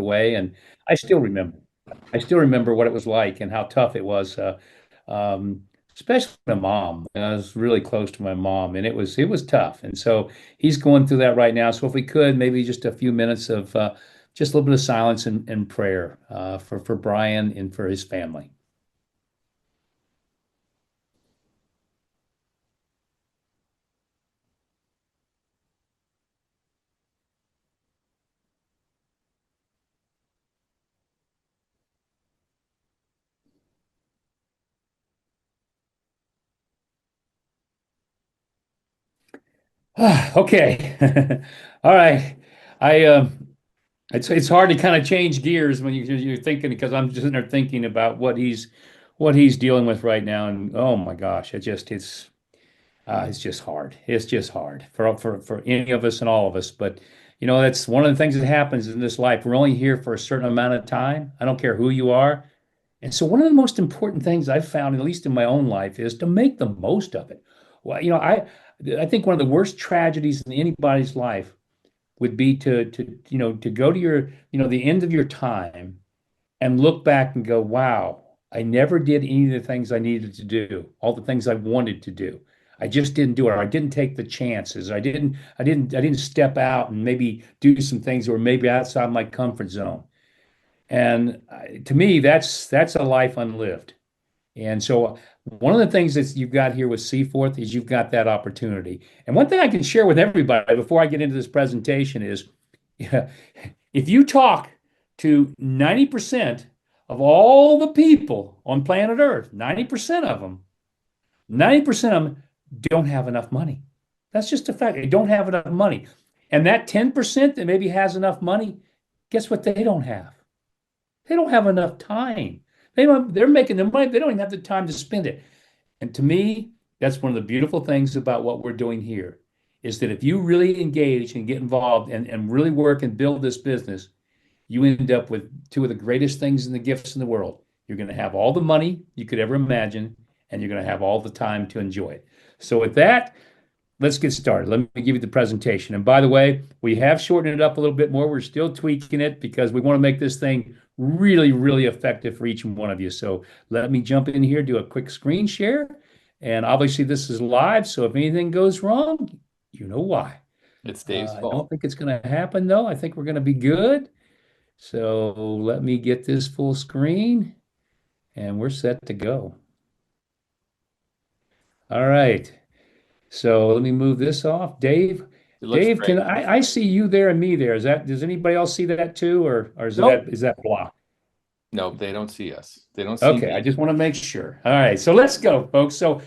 away, and I still remember. I still remember what it was like and how tough it was. Um, Especially my mom. I was really close to my mom, and it was tough. And so he's going through that right now. So if we could, maybe just a few minutes of just a little bit of silence and prayer for Brian and for his family. Okay. All right. I it's hard to kind of change gears when you're thinking because I'm just sitting there thinking about what he's dealing with right now, and oh my gosh, it's just hard. It's just hard for any of us and all of us. But that's one of the things that happens in this life. We're only here for a certain amount of time. I don't care who you are. And so one of the most important things I've found, at least in my own life, is to make the most of it. Well, I think one of the worst tragedies in anybody's life would be to go to the end of your time and look back and go, wow, I never did any of the things I needed to do, all the things I wanted to do. I just didn't do it. Or I didn't take the chances. I didn't step out and maybe do some things that were maybe outside my comfort zone. And to me, that's a life unlived. And so one of the things that you've got here with Seaforth is you've got that opportunity. And one thing I can share with everybody before I get into this presentation is yeah, if you talk to 90% of all the people on planet Earth, 90% of them don't have enough money. That's just a fact. They don't have enough money. And that 10% that maybe has enough money, guess what they don't have? They don't have enough time. They're making the money, they don't even have the time to spend it. And to me, that's one of the beautiful things about what we're doing here is that if you really engage and get involved and really work and build this business, you end up with two of the greatest things and the gifts in the world. You're going to have all the money you could ever imagine, and you're going to have all the time to enjoy it. So, with that, let's get started. Let me give you the presentation. And by the way, we have shortened it up a little bit more. We're still tweaking it because we want to make this thing really, really effective for each one of you. So let me jump in here, do a quick screen share. And obviously, this is live. So if anything goes wrong, you know why. It's Dave's I don't fault. think it's going to happen, though. I think we're going to be good. So let me get this full screen and we're set to go. All right. So let me move this off. Dave, It looks Dave, great. can I see you there and me there? Does anybody else see that too, or is Nope. that blocked? Nope, they don't see us. They don't see Okay, I me. just want to make sure. All right, so let's go, folks. So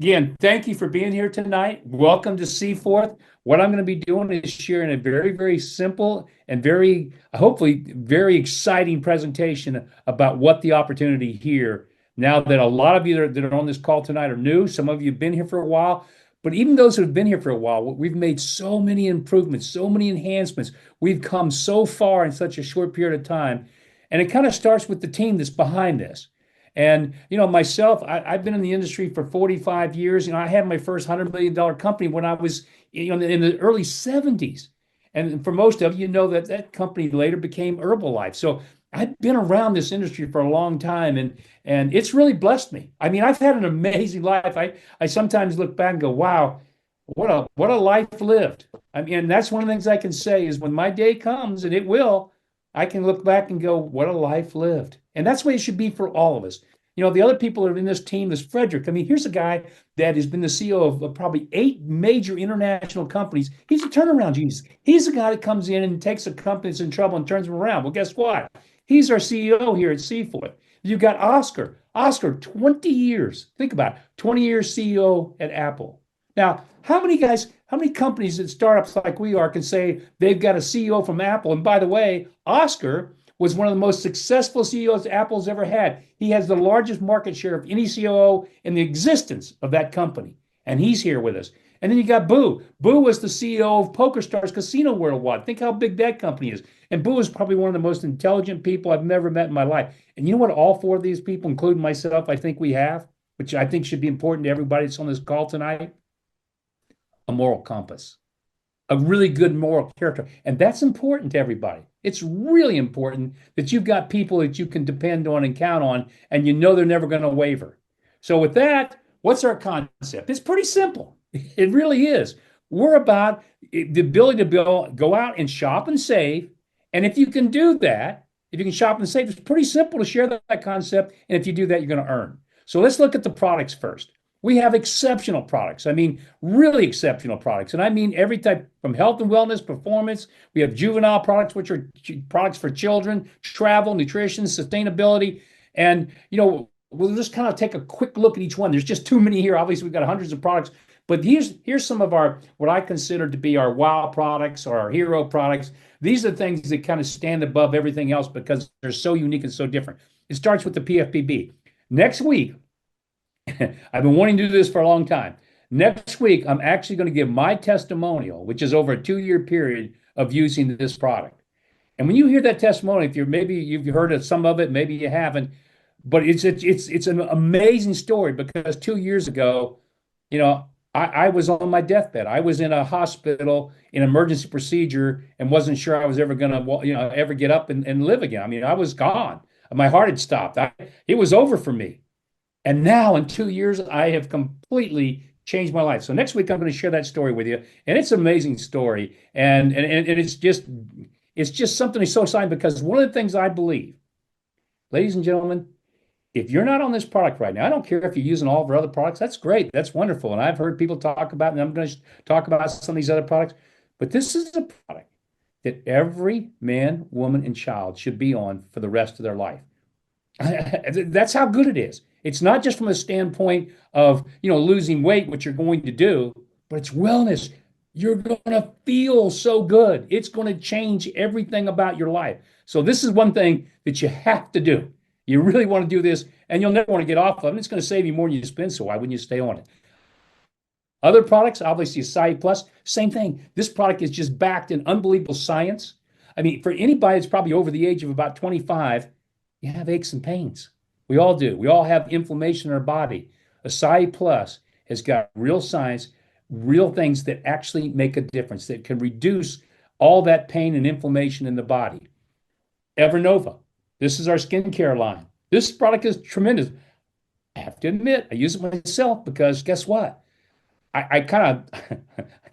again, thank you for being here tonight. Welcome to Seaforth. What I'm going to be doing is sharing a very, very simple and very, hopefully, very exciting presentation about what the opportunity here. Now that a lot of you that are on this call tonight are new, some of you have been here for a while, but even those who have been here for a while, we've made so many improvements, so many enhancements. We've come so far in such a short period of time. And it kind of starts with the team that's behind this. And myself, I've been in the industry for 45 years. I had my first $100 million company when I was, in the early 70s. And for most of you know that company later became Herbalife. So I've been around this industry for a long time, and it's really blessed me. I mean, I've had an amazing life. I sometimes look back and go, wow, what a life lived. I mean, and that's one of the things I can say is when my day comes, and it will, I can look back and go, what a life lived. And that's the way it should be for all of us. The other people that are in this team, this Frederick. I mean, here's a guy that has been the CEO of probably 8 major international companies. He's a turnaround genius. He's the guy that comes in and takes a company that's in trouble and turns them around. Well, guess what? He's our CEO here at Seaforth. You've got Oscar. Oscar, 20 years. Think about it, 20 years CEO at Apple. Now, how many companies and startups like we are can say they've got a CEO from Apple? And by the way, Oscar was one of the most successful CEOs Apple's ever had. He has the largest market share of any COO in the existence of that company. And he's here with us. And then you got Boo. Boo was the CEO of PokerStars Casino Worldwide. Think how big that company is. And Boo is probably one of the most intelligent people I've never met in my life. And you know what all four of these people, including myself, I think we have, which I think should be important to everybody that's on this call tonight? A moral compass. a really good moral character. And that's important to everybody. It's really important that you've got people that you can depend on and count on, and you know they're never going to waver. So, with that, what's our concept? It's pretty simple. It really is. We're about the ability to go out and shop and save. And if you can do that, if you can shop and save, it's pretty simple to share that concept. And if you do that, you're going to earn. So, let's look at the products first. We have exceptional products. I mean, really exceptional products. And I mean every type from health and wellness, performance. We have juvenile products, which are products for children, travel, nutrition, sustainability. And, we'll just kind of take a quick look at each one. There's just too many here. Obviously, we've got hundreds of products. But here's some of our, what I consider to be our wow products or our hero products. These are things that kind of stand above everything else because they're so unique and so different. It starts with the PFPB. Next week, I've been wanting to do this for a long time. Next week, I'm actually going to give my testimonial, which is over a 2-year period of using this product. And when you hear that testimony, if maybe you've heard of some of it, maybe you haven't, but it's an amazing story because 2 years ago, I was on my deathbed. I was in a hospital in emergency procedure and wasn't sure I was ever going to, ever get up and live again. I mean, I was gone. My heart had stopped. It was over for me. And now in 2 years, I have completely changed my life. So next week, I'm going to share that story with you. And it's an amazing story. And it's just something so exciting because one of the things I believe, ladies and gentlemen, if you're not on this product right now, I don't care if you're using all of our other products. That's great. That's wonderful. And I've heard people talk about, and I'm going to talk about some of these other products. But this is a product that every man, woman, and child should be on for the rest of their life. That's how good it is. It's not just from a standpoint of, losing weight, which you're going to do, but it's wellness. You're going to feel so good. It's going to change everything about your life. So this is one thing that you have to do. You really want to do this, and you'll never want to get off of it. It's going to save you more than you spend, so why wouldn't you stay on it? Other products, obviously, Acai Plus, same thing. This product is just backed in unbelievable science. I mean, for anybody that's probably over the age of about 25, you have aches and pains. We all do. We all have inflammation in our body. Acai Plus has got real science, real things that actually make a difference, that can reduce all that pain and inflammation in the body. Evernova. This is our skincare line. This product is tremendous. I have to admit, I use it myself because guess what? I kind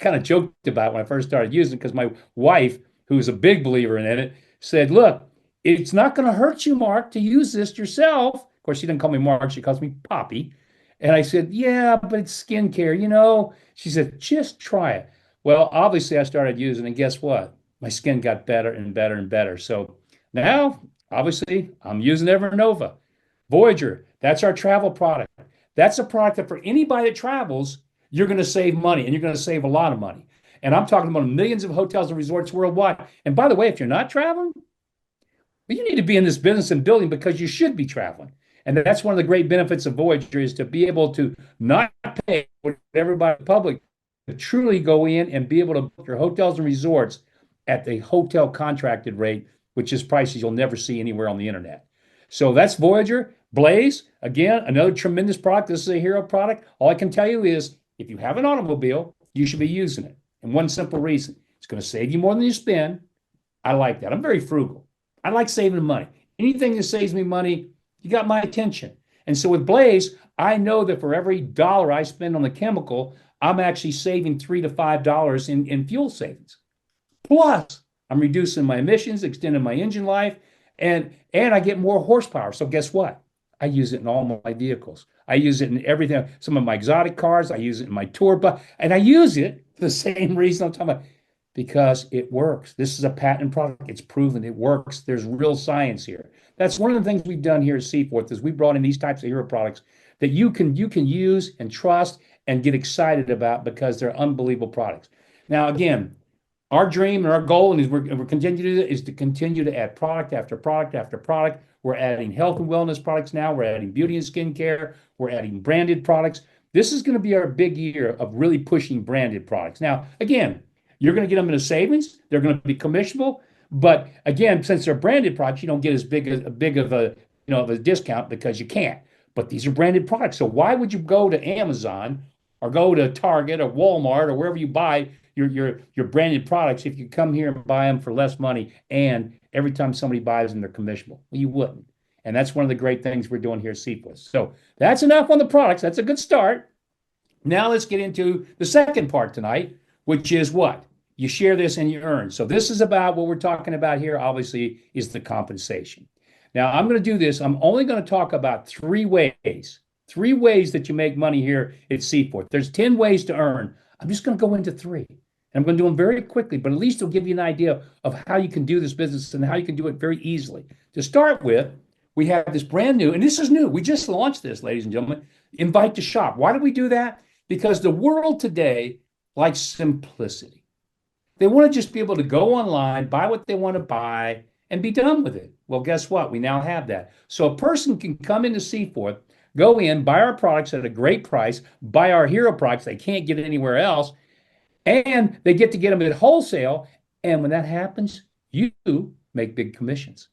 of joked about it when I first started using it because my wife, who's a big believer in it, said, "Look, it's not going to hurt you, Mark, to use this yourself." Of course, she didn't call me Mark; she calls me Poppy. And I said, "Yeah, but it's skincare. She said, "Just try it." Well, obviously, I started using it, and guess what? My skin got better and better and better. So now, obviously, I'm using Evernova. Voyager, that's our travel product. That's a product that for anybody that travels, you're going to save money, and you're going to save a lot of money. And I'm talking about millions of hotels and resorts worldwide. And by the way, if you're not traveling, well, you need to be in this business and building because you should be traveling. And that's one of the great benefits of Voyager is to be able to not pay what everybody in the public, to truly go in and be able to book your hotels and resorts at the hotel contracted rate, which is prices you'll never see anywhere on the internet. So that's Voyager. Blaze, again, another tremendous product. This is a hero product. All I can tell you is if you have an automobile, you should be using it. And one simple reason, it's going to save you more than you spend. I like that. I'm very frugal. I like saving money. Anything that saves me money, you got my attention. And so with Blaze, I know that for every dollar I spend on the chemical, I'm actually saving $3 to $5 in fuel savings. Plus, I'm reducing my emissions, extending my engine life, and I get more horsepower. So guess what? I use it in all my vehicles. I use it in everything. Some of my exotic cars, I use it in my tour bus, and I use it for the same reason I'm talking about, because it works. This is a patent product. It's proven it works. There's real science here. That's one of the things we've done here at CFORTH is we brought in these types of hero products that you can use and trust and get excited about because they're unbelievable products. Now, again, our dream and our goal, and we're continuing to do that, is to continue to add product after product after product. We're adding health and wellness products now. We're adding beauty and skincare. We're adding branded products. This is going to be our big year of really pushing branded products. Now, again, you're going to get them in a savings. They're going to be commissionable. But again, since they're branded products, you don't get as big of a discount because you can't. But these are branded products. So why would you go to Amazon or go to Target or Walmart or wherever you buy your branded products if you come here and buy them for less money and every time somebody buys them, they're commissionable. Well, you wouldn't. And that's one of the great things we're doing here at CFORTH. So that's enough on the products. That's a good start. Now let's get into the second part tonight, which is what? You share this and you earn. So this is about what we're talking about here, obviously, is the compensation. Now I'm going to do this. I'm only going to talk about three ways that you make money here at CFORTH. There's 10 ways to earn. I'm just going to go into three. And I'm going to do them very quickly, but at least it'll give you an idea of how you can do this business and how you can do it very easily. To start with, we have this brand new, and this is new. We just launched this, ladies and gentlemen, Invite to Shop. Why did we do that? Because the world today likes simplicity. They want to just be able to go online, buy what they want to buy, and be done with it. Well, guess what? We now have that. So a person can come into CFORTH, go in, buy our products at a great price, buy our hero products they can't get anywhere else, and they get to get them at wholesale. And when that happens, you make big commissions.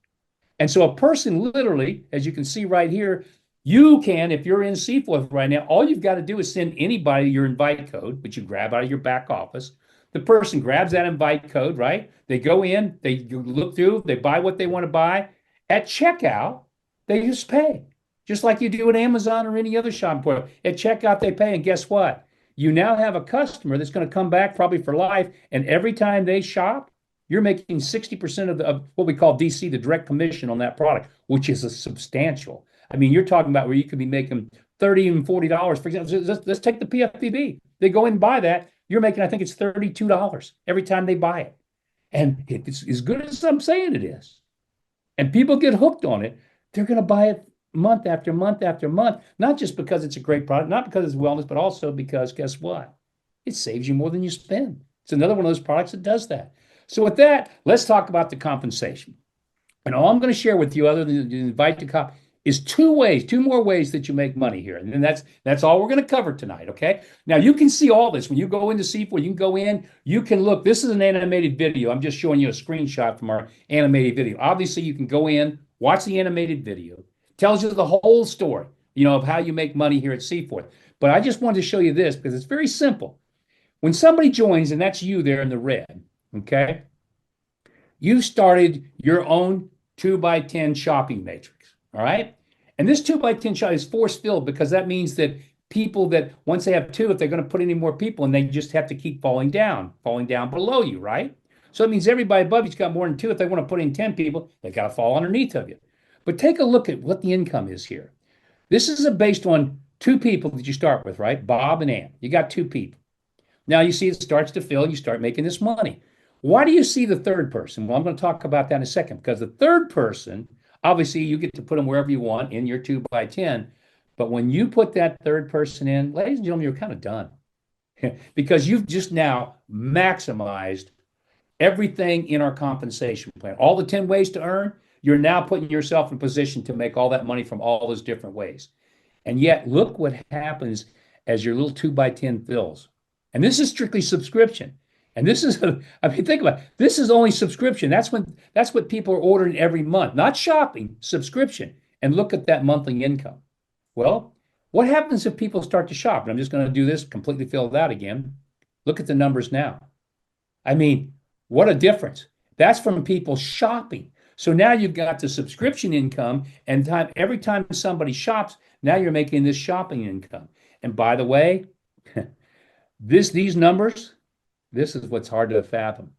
And so a person literally, as you can see right here, you can, if you're in CFORTH right now, all you've got to do is send anybody your invite code, which you grab out of your back office. The person grabs that invite code, right? They go in, they look through, they buy what they want to buy. At checkout, they just pay, just like you do at Amazon or any other shopping portal. At checkout, they pay, and guess what? You now have a customer that's going to come back probably for life, and every time they shop, you're making 60% of what we call DC, the direct commission on that product, which is a substantial. I mean, you're talking about where you could be making $30 and $40. For example, let's take the PFPB. They go in and buy that. You're making, I think it's $32 every time they buy it. And if it's as good as I'm saying it is, and people get hooked on it, they're going to buy it month after month after month, not just because it's a great product, not because it's wellness, but also because guess what? It saves you more than you spend. It's another one of those products that does that. So with that, let's talk about the compensation. And all I'm going to share with you, other than invite to cop, is two more ways that you make money here. And that's all we're going to cover tonight, okay? Now, you can see all this. When you go into CFORTH, you can go in, you can look. This is an animated video. I'm just showing you a screenshot from our animated video. Obviously, you can go in, watch the animated video. Tells you the whole story, of how you make money here at CFORTH. But I just wanted to show you this because it's very simple. When somebody joins, and that's you there in the red, okay? You started your own 2x10 shopping matrix, all right? And this 2x10 shot is force filled because that means that people that once they have two, if they're going to put any more people in, they just have to keep falling down below you, right? So it means everybody above you's got more than two. If they want to put in 10 people, they got to fall underneath of you. But take a look at what the income is here. This is based on two people that you start with, right? Bob and Ann. You got two people. Now you see it starts to fill and you start making this money. Why do you see the third person? Well, I'm going to talk about that in a second because the third person, obviously you get to put them wherever you want in your 2x10. But when you put that third person in, ladies and gentlemen, you're kind of done because you've just now maximized everything in our compensation plan. All the 10 ways to earn, you're now putting yourself in position to make all that money from all those different ways. And yet, look what happens as your little 2x10 fills. And this is strictly subscription. And this is, think about it. This is only subscription. That's what people are ordering every month, not shopping, subscription. And look at that monthly income. Well, what happens if people start to shop? And I'm just going to do this, completely fill it out again. Look at the numbers now. I mean, what a difference. That's from people shopping. So now you've got the subscription income, and every time somebody shops, now you're making this shopping income. And by the way, these numbers, this is what's hard to fathom.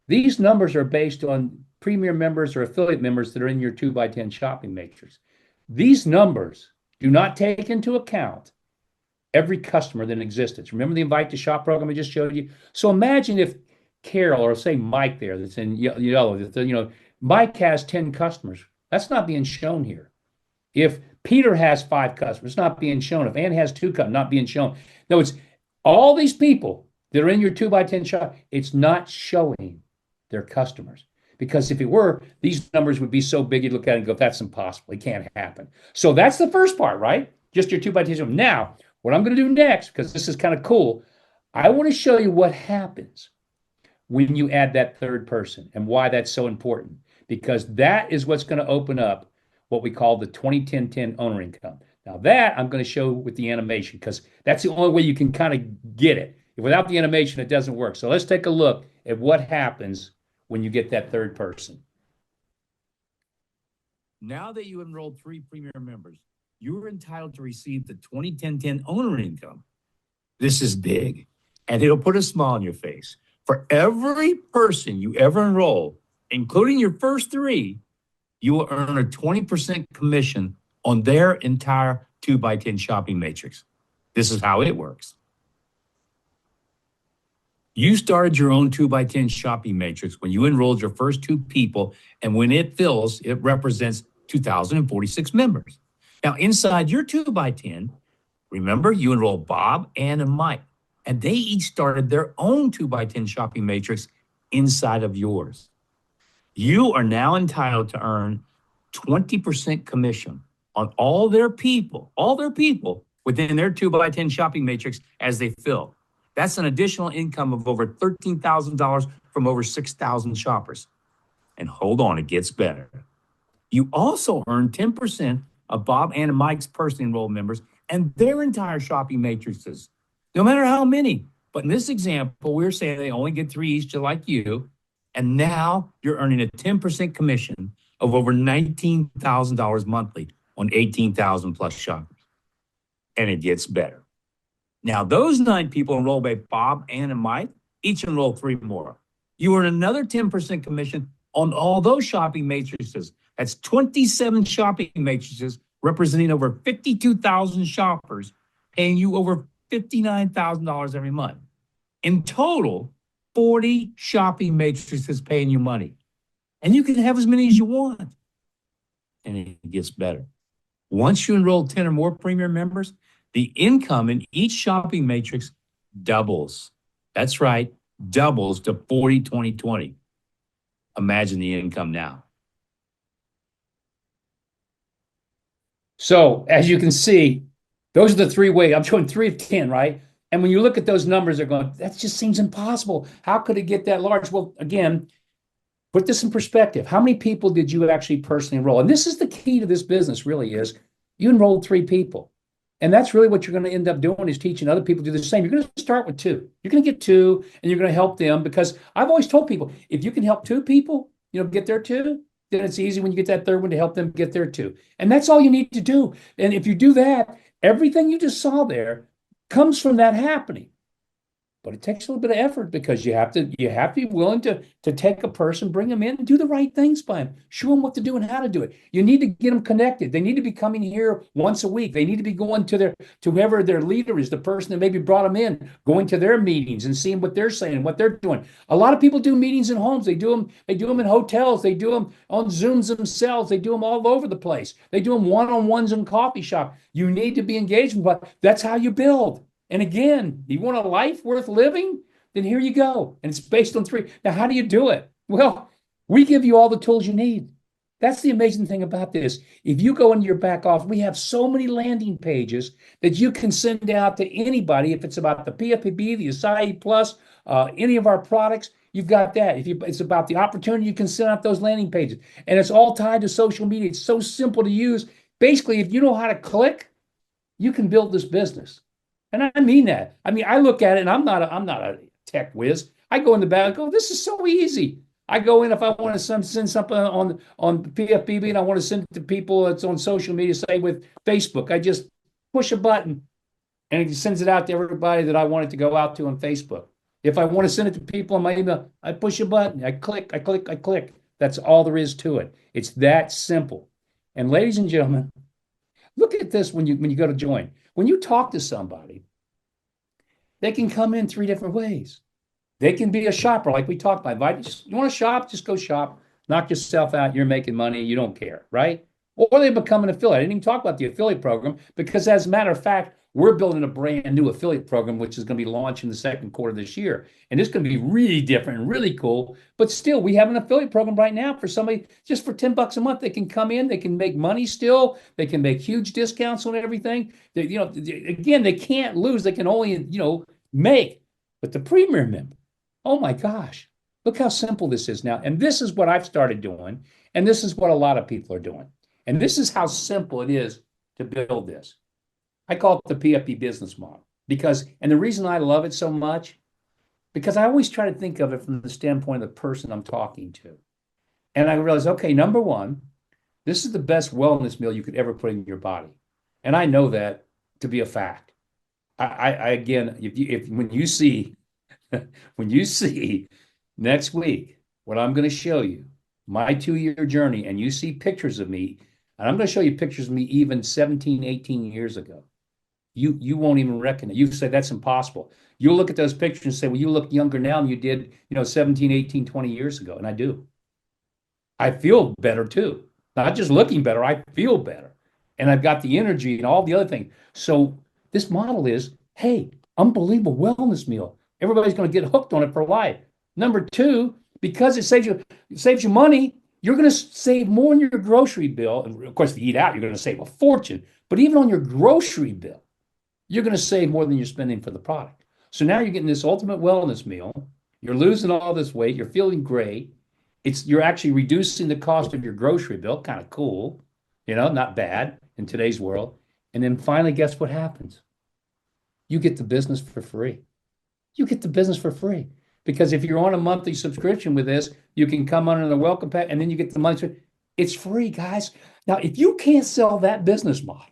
These numbers are based on premier members or affiliate members that are in your 2x10 shopping matrix. These numbers do not take into account every customer that exists. Remember the Invite to Shop program I just showed you? So imagine if Carol, or say Mike there, that's in yellow, Mike has 10 customers. That's not being shown here. If Peter has 5 customers, it's not being shown. If Ann has 2 customers, not being shown. No, it's all these people that are in your 2x10 shop, it's not showing their customers. Because if it were, these numbers would be so big, you'd look at it and go, that's impossible. It can't happen. So that's the first part, right? Just your 2x10 shop. Now, what I'm going to do next, because this is kind of cool, I want to show you what happens when you add that third person and why that's so important. Because that is what's going to open up what we call the 20-10-10 owner income. Now that I'm going to show with the animation because that's the only way you can kind of get it. Without the animation, it doesn't work. So let's take a look at what happens when you get that third person. Now that you enrolled 3 Premier members, you are entitled to receive the 2010 owner income. This is big, and it'll put a smile on your face. For every person you ever enroll, including your first 3, you will earn a 20% commission on their entire 2x10 shopping matrix. This is how it works. You started your own 2x10 shopping matrix when you enrolled your first 2 people, and when it fills, it represents 2,046 members. Now, inside your 2x10, remember, you enrolled Bob, Ann, and Mike, and they each started their own 2x10 shopping matrix inside of yours. You are now entitled to earn 20% commission on all their people within their 2x10 shopping matrix as they fill. That's an additional income of over $13,000 from over 6,000 shoppers. And hold on, it gets better. You also earn 10% of Bob, Ann, and Mike's personally enrolled members and their entire shopping matrices, no matter how many. But in this example, we're saying they only get 3 each, just like you. And now you're earning a 10% commission of over $19,000 monthly on 18,000 plus shoppers. And it gets better. Now, those 9 people enrolled by Bob, Ann, and Mike each enroll 3 more. You earn another 10% commission on all those shopping matrices. That's 27 shopping matrices representing over 52,000 shoppers, paying you over $59,000 every month. In total, 40 shopping matrices paying you money. And you can have as many as you want. And it gets better. Once you enroll 10 or more Premier members, the income in each shopping matrix doubles. That's right, doubles to 40, 20, 20. Imagine the income now. So as you can see, those are the 3 ways. I'm showing 3 of 10, right? And when you look at those numbers, they're going, that just seems impossible. How could it get that large? Well, again, put this in perspective. How many people did you actually personally enroll? And this is the key to this business, really, is you enrolled 3 people. And that's really what you're going to end up doing, is teaching other people to do the same. You're going to start with 2. You're going to get 2, and you're going to help them, because I've always told people, if you can help 2 people, get there too, then it's easy when you get that third one to help them get there too. And that's all you need to do. And if you do that, everything you just saw there comes from that happening. But it takes a little bit of effort, because you have to be willing to take a person, bring them in, and do the right things by them. Show them what to do and how to do it. You need to get them connected. They need to be coming here once a week. They need to be going to whoever their leader is, the person that maybe brought them in, going to their meetings and seeing what they're saying, what they're doing. A lot of people do meetings in homes. They do them in hotels. They do them on Zooms themselves. They do them all over the place. They do them one-on-ones in coffee shop. You need to be engaged, but that's how you build. And again, you want a life worth living? Then here you go. And it's based on 3. Now, how do you do it? Well, we give you all the tools you need. That's the amazing thing about this. If you go into your back office, we have so many landing pages that you can send out to anybody. If it's about the PFPB, the Acai Plus, any of our products, you've got that. If it's about the opportunity, you can send out those landing pages. And it's all tied to social media. It's so simple to use. Basically, if you know how to click, you can build this business. And I mean that. I mean, I look at it, and I'm not a tech whiz. I go in the back, I go, this is so easy. I go in, if I want to send something on PFPB and I want to send it to people that's on social media, say with Facebook, I just push a button and it sends it out to everybody that I want it to go out to on Facebook. If I want to send it to people on my email, I push a button. I click. That's all there is to it. It's that simple. And ladies and gentlemen, look at this when you go to join. When you talk to somebody, they can come in 3 different ways. They can be a shopper, like we talked about. You want to shop? Just go shop. Knock yourself out. You're making money. You don't care, right? Or they become an affiliate. I didn't even talk about the affiliate program, because as a matter of fact, we're building a brand new affiliate program, which is going to be launched in the second quarter of this year. And it's going to be really different and really cool. But still, we have an affiliate program right now for somebody, just for $10 a month. They can come in, they can make money still. They can make huge discounts on everything. Again, they can't lose. They can only, make. But the Premier member, oh my gosh, look how simple this is now. And this is what I've started doing. And this is what a lot of people are doing. And this is how simple it is to build this. I call it the PFP business model. And the reason I love it so much, because I always try to think of it from the standpoint of the person I'm talking to. And I realized, okay, number one, this is the best wellness meal you could ever put in your body. And I know that to be a fact. I again, if when you see when you see next week what I'm going to show you, my 2-year journey, and you see pictures of me, and I'm going to show you pictures of me even 17, 18 years ago. You won't even reckon it. You say that's impossible. You'll look at those pictures and say, well, you look younger now than you did, 17, 18, 20 years ago. And I do. I feel better too. Not just looking better, I feel better. And I've got the energy and all the other things. So this model is, hey, unbelievable wellness meal. Everybody's going to get hooked on it for life. Number two, because it saves you money, you're going to save more on your grocery bill. And of course, to eat out, you're going to save a fortune. But even on your grocery bill, you're going to save more than you're spending for the product. So now you're getting this ultimate wellness meal. You're losing all this weight. You're feeling great. You're actually reducing the cost of your grocery bill. Kind of cool, not bad in today's world. And then finally, guess what happens? You get the business for free. You get the business for free. Because if you're on a monthly subscription with this, you can come under the welcome pack and then you get the money. It's free, guys. Now, if you can't sell that business model,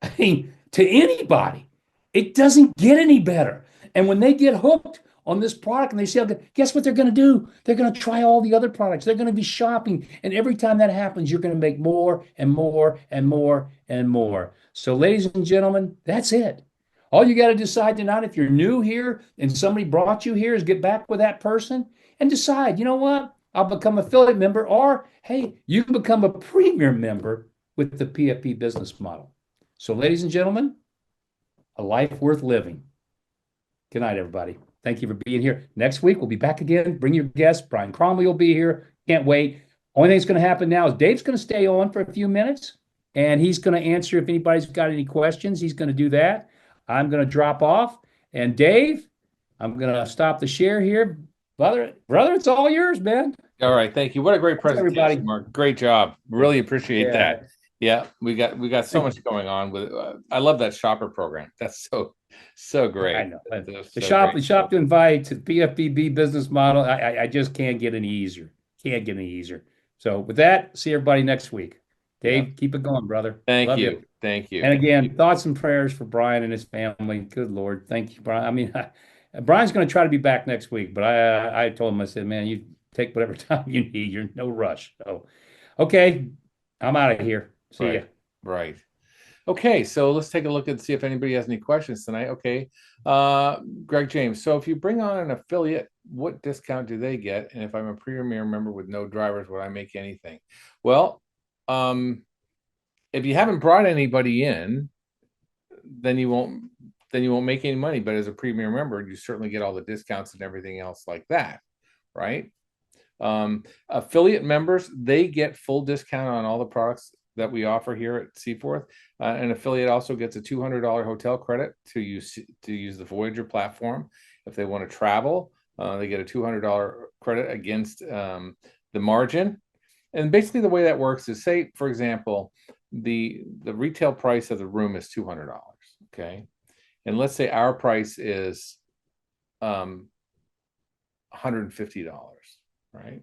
I mean, to anybody, it doesn't get any better. And when they get hooked on this product and they say, guess what they're going to do? They're going to try all the other products. They're going to be shopping. And every time that happens, you're going to make more and more and more and more. So, ladies and gentlemen, that's it. All you got to decide tonight, if you're new here and somebody brought you here, is get back with that person and decide, you know what? I'll become an affiliate member, or hey, you can become a premier member with the PFP business model. So, ladies and gentlemen, a life worth living. Good night, everybody. Thank you for being here. Next week, we'll be back again. Bring your guests. Brian Cromley will be here. Can't wait. Only thing that's going to happen now is Dave's going to stay on for a few minutes, and he's going to answer if anybody's got any questions. He's going to do that. I'm going to drop off. And Dave, I'm going to stop the share here. Brother, it's all yours, man. All right. Thank you. What a great presentation, everybody. Mark. Great job. Really appreciate that. Yeah, we got so much going on with it. I love that shopper program. That's so great. I know. The shop to invite to the PFBB business model. I just can't get any easier. Can't get any easier. So with that, see everybody next week. Dave, keep it going, brother. Thank you. Thank you. And again, thoughts and prayers for Brian and his family. Good Lord. Thank you, Brian. I mean, Brian's going to try to be back next week, but I told him, I said, man, you take whatever time you need. You're no rush. So, okay, I'm out of here. See ya. Right. Okay, so let's take a look and see if anybody has any questions tonight. Okay, Greg James. So if you bring on an affiliate, what discount do they get? And if I'm a premier member with no drivers, would I make anything? Well, if you haven't brought anybody in, then you won't make any money. But as a premier member, you certainly get all the discounts and everything else like that, right? Affiliate members, they get full discount on all the products that we offer here at CFORTH. An affiliate also gets a $200 hotel credit to use the Voyager platform. If they want to travel, they get a $200 credit against the margin. And basically the way that works is, say, for example, the retail price of the room is $200, okay? And let's say our price is $150, right?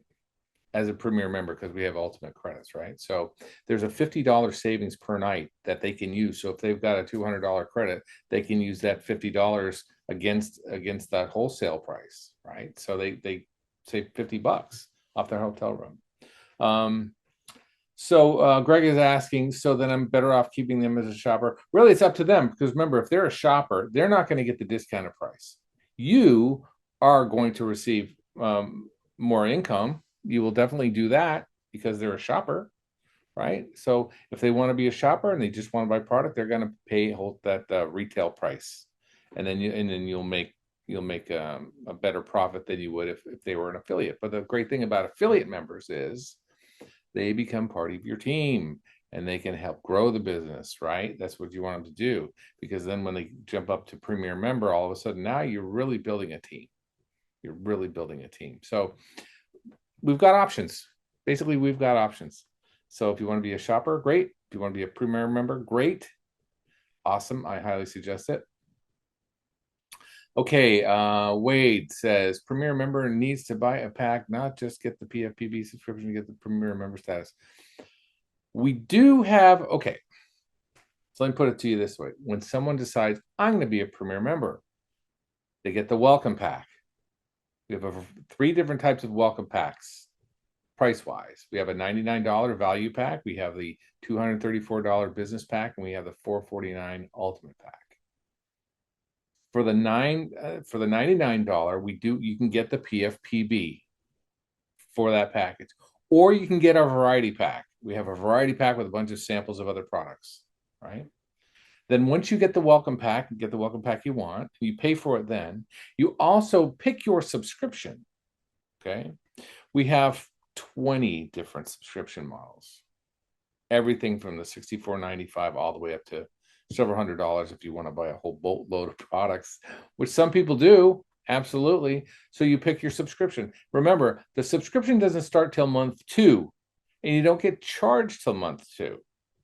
As a premier member, because we have ultimate credits, right? So there's a $50 savings per night that they can use. So if they've got a $200 credit, they can use that $50 against that wholesale price, right? So they save $50 off their hotel room. So Greg is asking, so then I'm better off keeping them as a shopper? Really, it's up to them, because remember, if they're a shopper, they're not going to get the discounted price. You are going to receive more income. You will definitely do that because they're a shopper, right? So if they want to be a shopper and they just want to buy product, they're going to pay that retail price, and then you'll make a better profit than you would if they were an affiliate. But the great thing about affiliate members is they become part of your team and they can help grow the business, right? That's what you want them to do, because then when they jump up to premier member, all of a sudden now you're really building a team. You're really building a team. So we've got options. Basically, we've got options. So if you want to be a shopper, great. If you want to be a premier member, great. Awesome. I highly suggest it. Okay, Wade says Premier member needs to buy a pack, not just get the PFPB subscription to get the Premier member status. We do have, okay, so let me put it to you this way. When someone decides, I'm going to be a Premier member, they get the welcome pack. We have 3 different types of welcome packs, price-wise. We have a $99 value pack, we have the $234 business pack, and we have the $449 ultimate pack. For the $99, you can get the PFPB for that package, or you can get our variety pack. We have a variety pack with a bunch of samples of other products, right? Then once you get the welcome pack, you get the welcome pack you want, you pay for it then. You also pick your subscription, okay? We have 20 different subscription models. Everything from the $64.95 all the way up to several $100s if you want to buy a whole boatload of products, which some people do, absolutely. So you pick your subscription. Remember, the subscription doesn't start till month 2, and you don't get charged till month 2,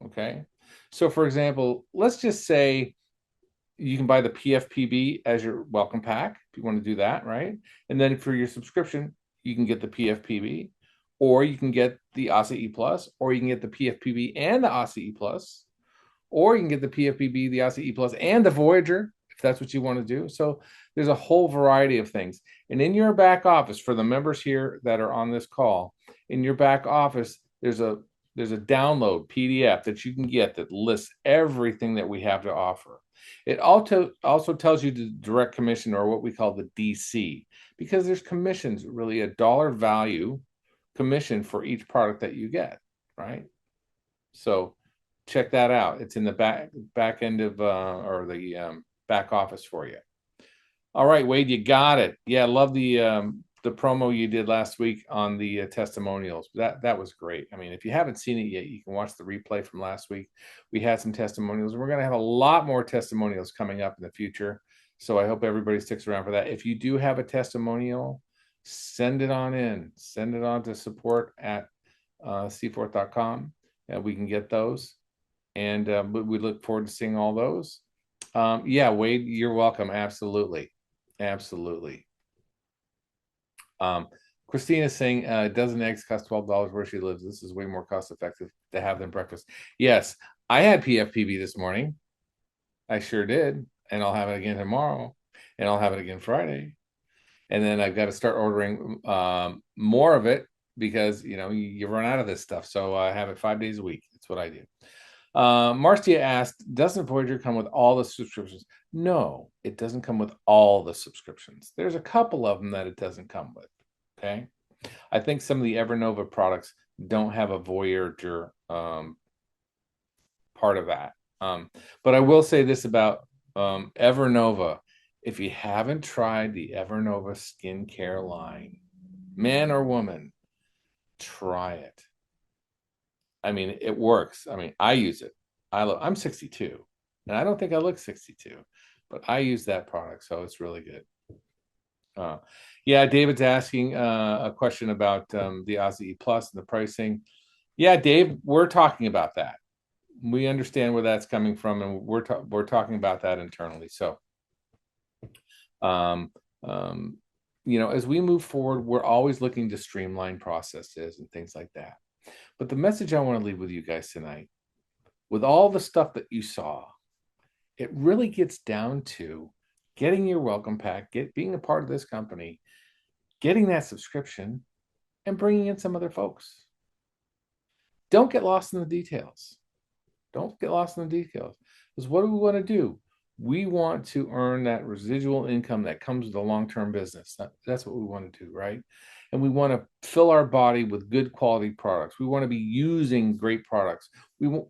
okay? So for example, let's just say you can buy the PFPB as your welcome pack if you want to do that, right? And then for your subscription, you can get the PFPB, or you can get the ASA E Plus, or you can get the PFPB and the ASA E Plus, or you can get the PFPB, the ASA E Plus, and the Voyager, if that's what you want to do. So there's a whole variety of things. And in your back office, for the members here that are on this call, in your back office, there's a download PDF that you can get that lists everything that we have to offer. It also tells you the direct commission, or what we call the DC, because there's commissions, really a dollar value commission for each product that you get, right? So check that out. It's in the back end of or the back office for you. All right, Wade, you got it. Yeah, I love the promo you did last week on the testimonials. That was great. I mean, if you haven't seen it yet, you can watch the replay from last week. We had some testimonials, and we're going to have a lot more testimonials coming up in the future. So I hope everybody sticks around for that. If you do have a testimonial, send it on in. Send it on to support@cforth.com, and we can get those. And we look forward to seeing all those. Yeah, Wade, you're welcome. Absolutely. Absolutely. Christina's saying a dozen eggs cost $12 where she lives. This is way more cost effective to have than breakfast. Yes, I had PFPB this morning. I sure did. And I'll have it again tomorrow. And I'll have it again Friday. And then I've got to start ordering more of it, because you run out of this stuff. So I have it 5 days a week. That's what I do. Marcia asked, doesn't Voyager come with all the subscriptions? No, it doesn't come with all the subscriptions. There's a couple of them that it doesn't come with. Okay. I think some of the Evernova products don't have a Voyager part of that. But I will say this about Evernova. If you haven't tried the Evernova skincare line, man or woman, try it. I mean, it works. I mean, I use it. I'm 62, and I don't think I look 62, but I use that product, so it's really good. Yeah, David's asking a question about the ASA E Plus and the pricing. Yeah, Dave, we're talking about that. We understand where that's coming from, and we're talking about that internally. So, as we move forward, we're always looking to streamline processes and things like that. But the message I want to leave with you guys tonight, with all the stuff that you saw, it really gets down to getting your welcome pack, being a part of this company, getting that subscription, and bringing in some other folks. Don't get lost in the details. Don't get lost in the details. Because what do we want to do? We want to earn that residual income that comes with a long-term business. That's what we want to do, right? And we want to fill our body with good quality products. We want to be using great products. You're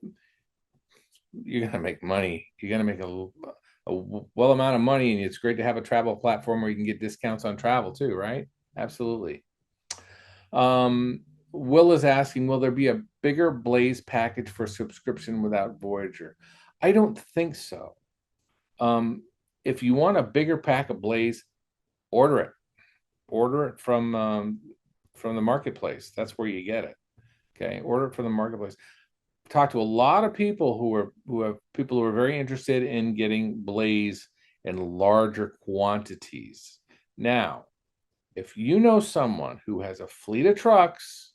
going to make money. You're going to make a well amount of money, and it's great to have a travel platform where you can get discounts on travel too, right? Absolutely. Will is asking, will there be a bigger Blaze package for subscription without Voyager? I don't think so. If you want a bigger pack of Blaze, order it. Order it from the marketplace. That's where you get it. Okay, order it from the marketplace. Talk to a lot of people who are very interested in getting Blaze in larger quantities. Now, if you know someone who has a fleet of trucks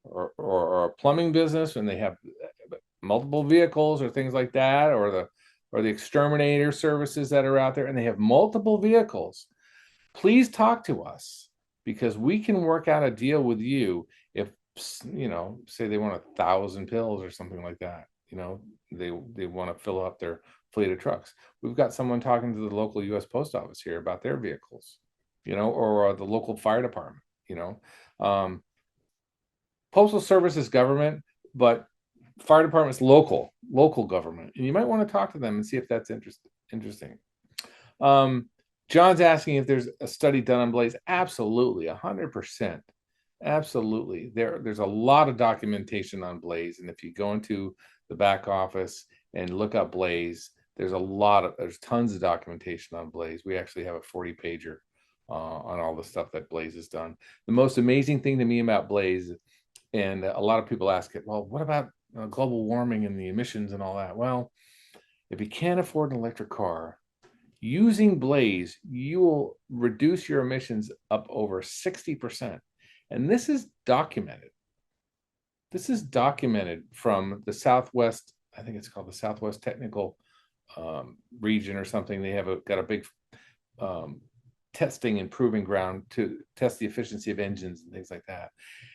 or a plumbing business and they have multiple vehicles or things like that, or the exterminator services that are out there and they have multiple vehicles, please talk to us, because we can work out a deal with you. If, say they want 1,000 pills or something like that, they want to fill up their fleet of trucks. We've got someone talking to the local U.S. Post Office here about their vehicles, or the local fire department. Postal Service is government, but fire department's local government, and you might want to talk to them and see if that's interesting. John's asking if there's a study done on Blaze. Absolutely, 100%. Absolutely. There's a lot of documentation on Blaze, and if you go into the back office and look up Blaze, there's tons of documentation on Blaze. We actually have a 40-pager on all the stuff that Blaze has done. The most amazing thing to me about Blaze, and a lot of people ask it, well, what about global warming and the emissions and all that? Well, if you can't afford an electric car, using Blaze, you will reduce your emissions up over 60%. And this is documented. This is documented from the Southwest, I think it's called the Southwest Technical region or something. They have got a big testing and proving ground to test the efficiency of engines and things like that.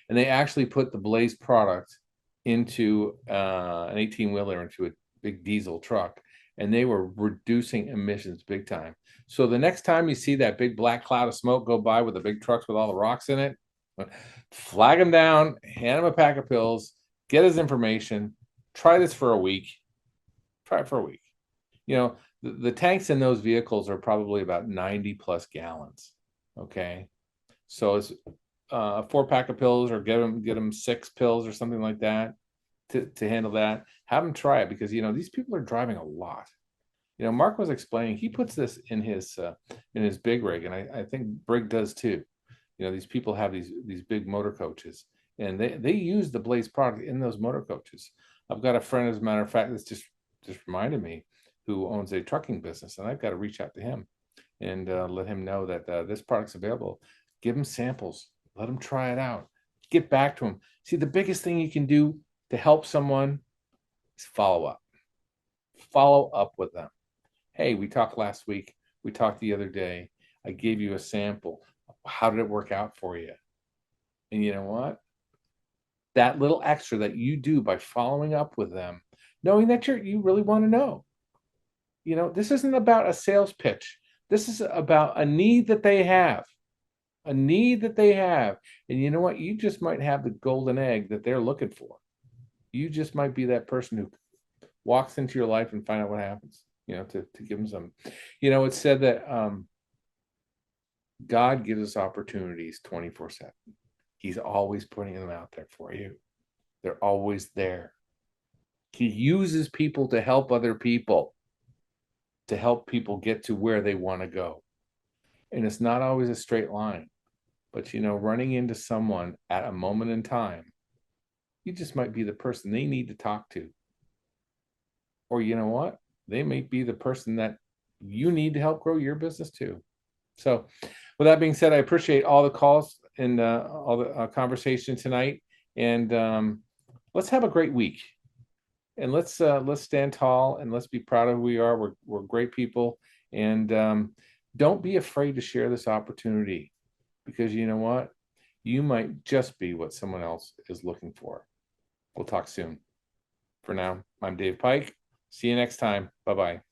And they actually put the Blaze product into an 18-wheeler, into a big diesel truck, and they were reducing emissions big time. So the next time you see that big black cloud of smoke go by with the big trucks with all the rocks in it, flag him down, hand him a pack of pills, get his information, try this for a week. Try it for a week. The tanks in those vehicles are probably about 90 plus gallons. Okay. So it's a 4-pack of pills, or get them 6 pills or something like that to handle that. Have them try it, because, these people are driving a lot. Mark was explaining, he puts this in his big rig, and I think Brig does too. These people have these big motor coaches, and they use the Blaze product in those motor coaches. I've got a friend, as a matter of fact, that's just reminded me, who owns a trucking business, and I've got to reach out to him and let him know that this product's available. Give him samples, let him try it out, get back to him. See, the biggest thing you can do to help someone is follow up. Follow up with them. Hey, we talked last week. We talked the other day. I gave you a sample. How did it work out for you? And you know what? That little extra that you do by following up with them, knowing that you really want to know. This isn't about a sales pitch. This is about a need that they have. A need that they have. And you know what? You just might have the golden egg that they're looking for. You just might be that person who walks into your life and find out what happens, to give them some. It's said that God gives us opportunities 24/7. He's always putting them out there for you. They're always there. He uses people to help other people, to help people get to where they want to go. And it's not always a straight line, but running into someone at a moment in time, you just might be the person they need to talk to. Or you know what? They may be the person that you need to help grow your business too. So with that being said, I appreciate all the calls and all the conversation tonight. And let's have a great week. And let's stand tall, and let's be proud of who we are. We're great people. And don't be afraid to share this opportunity, because you know what? You might just be what someone else is looking for. We'll talk soon. For now, I'm Dave Pike. See you next time. Bye-bye.